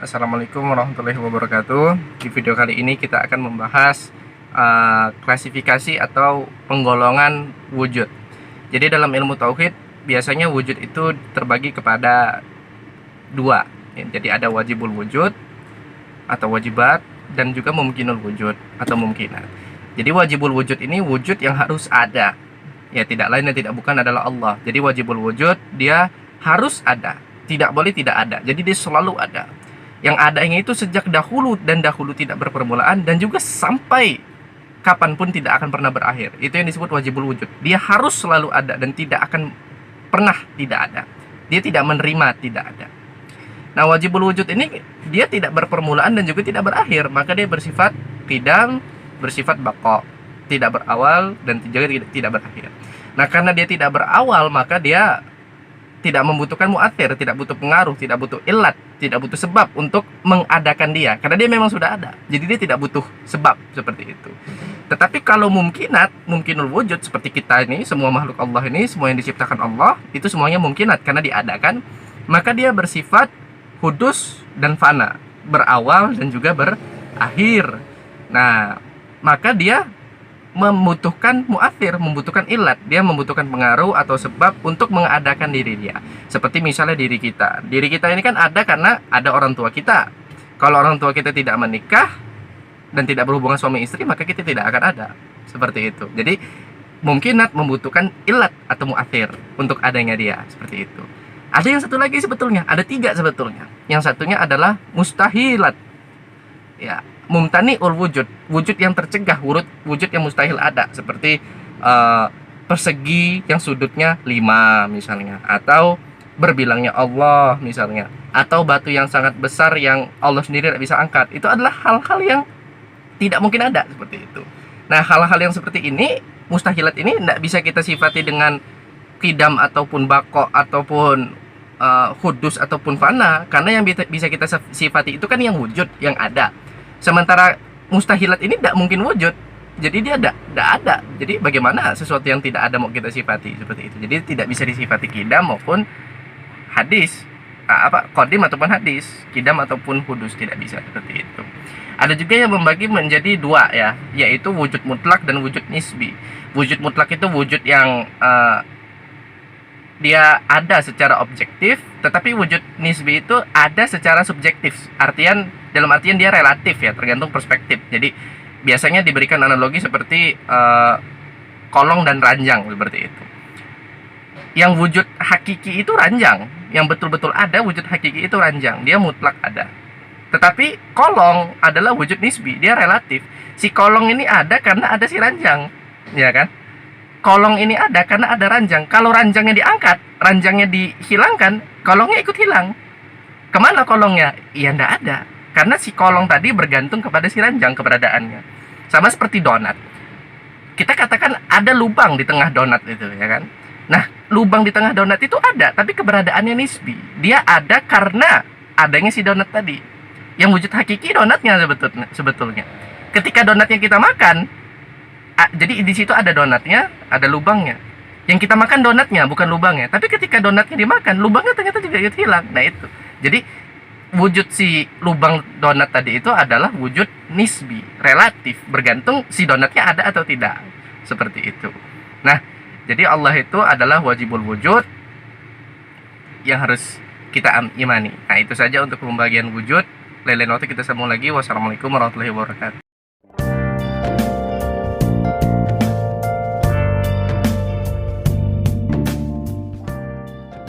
Assalamualaikum warahmatullahi wabarakatuh. Di video kali ini kita akan membahas klasifikasi atau penggolongan wujud. Jadi dalam ilmu tauhid biasanya wujud itu terbagi kepada dua. Jadi ada wajibul wujud atau wajibat dan juga mumkinul wujud atau mumkinat. Jadi wajibul wujud ini wujud yang harus ada. Ya, tidak lain dan tidak bukan adalah Allah. Jadi wajibul wujud dia harus ada, tidak boleh tidak ada. Jadi dia selalu ada. Yang adanya itu sejak dahulu dan dahulu tidak berpermulaan dan juga sampai kapanpun tidak akan pernah berakhir. Itu yang disebut wajibul wujud. Dia harus selalu ada dan tidak akan pernah tidak ada. Dia tidak menerima tidak ada. Nah, wajibul wujud ini dia tidak berpermulaan dan juga tidak berakhir, maka dia bersifat qidam, bersifat baqa, tidak berawal dan juga tidak berakhir. Nah, karena dia tidak berawal, maka dia tidak membutuhkan muathir, tidak butuh pengaruh, tidak butuh ilat, tidak butuh sebab untuk mengadakan dia, karena dia memang sudah ada. Jadi dia tidak butuh sebab seperti itu. Tetapi kalau mumkinat, mumkinul wujud seperti kita ini, semua makhluk Allah ini, semua yang diciptakan Allah, itu semuanya mumkinat karena diadakan, maka dia bersifat hudus dan fana, berawal dan juga berakhir. Nah, maka dia membutuhkan muathir, membutuhkan ilat, dia membutuhkan pengaruh atau sebab untuk mengadakan diri dia. Seperti misalnya diri kita. Diri kita ini kan ada karena ada orang tua kita. Kalau orang tua kita tidak menikah dan tidak berhubungan suami istri, maka kita tidak akan ada. Seperti itu. Jadi mungkinat membutuhkan ilat atau muathir untuk adanya dia. Seperti itu. Ada yang satu lagi sebetulnya, ada tiga sebetulnya. Yang satunya adalah mustahilat. Ya, mumtani'ul wujud, wujud yang tercegah, wujud yang mustahil ada, seperti persegi yang sudutnya 5 misalnya, atau berbilangnya Allah misalnya, atau batu yang sangat besar yang Allah sendiri tidak bisa angkat. Itu adalah hal-hal yang tidak mungkin ada seperti itu. Nah, hal-hal yang seperti ini, mustahilat ini tidak bisa kita sifati dengan qidam ataupun baqo ataupun hudus ataupun fana, karena yang bisa kita sifati itu kan yang wujud, yang ada. Sementara mustahilat ini tidak mungkin wujud, jadi dia tidak ada. Jadi bagaimana sesuatu yang tidak ada mau kita sifati seperti itu? Jadi tidak bisa disifati qidam maupun hadis, qadim ataupun hadis, qidam ataupun hudus tidak bisa seperti itu. Ada juga yang membagi menjadi dua ya, yaitu wujud mutlak dan wujud nisbi. Wujud mutlak itu wujud yang dia ada secara objektif, tetapi wujud nisbi itu ada secara subjektif. Dalam artian dia relatif ya, tergantung perspektif. Jadi biasanya diberikan analogi seperti kolong dan ranjang seperti itu. Yang wujud hakiki itu ranjang, yang betul-betul ada wujud hakiki itu ranjang, dia mutlak ada. Tetapi kolong adalah wujud nisbi, dia relatif. Si kolong ini ada karena ada si ranjang, ya kan? Kolong ini ada karena ada ranjang. Kalau ranjangnya diangkat, ranjangnya dihilangkan, kolongnya ikut hilang. Kemana kolongnya? Ya enggak ada. Karena si kolong tadi bergantung kepada si ranjang keberadaannya. Sama seperti donat. Kita katakan ada lubang di tengah donat itu, ya kan? Nah, lubang di tengah donat itu ada, tapi keberadaannya nisbi. Dia ada karena adanya si donat tadi. Yang wujud hakiki donatnya sebetulnya. Ketika donatnya kita makan, jadi di situ ada donatnya, ada lubangnya. Yang kita makan donatnya, bukan lubangnya. Tapi ketika donatnya dimakan, lubangnya ternyata juga hilang. Nah itu. Jadi wujud si lubang donat tadi itu adalah wujud nisbi, relatif, bergantung si donatnya ada atau tidak. Seperti itu. Nah, jadi Allah itu adalah wajibul wujud yang harus kita imani. Nah, itu saja untuk pembagian wujud. Lain waktu kita sambung lagi. Wassalamualaikum warahmatullahi wabarakatuh.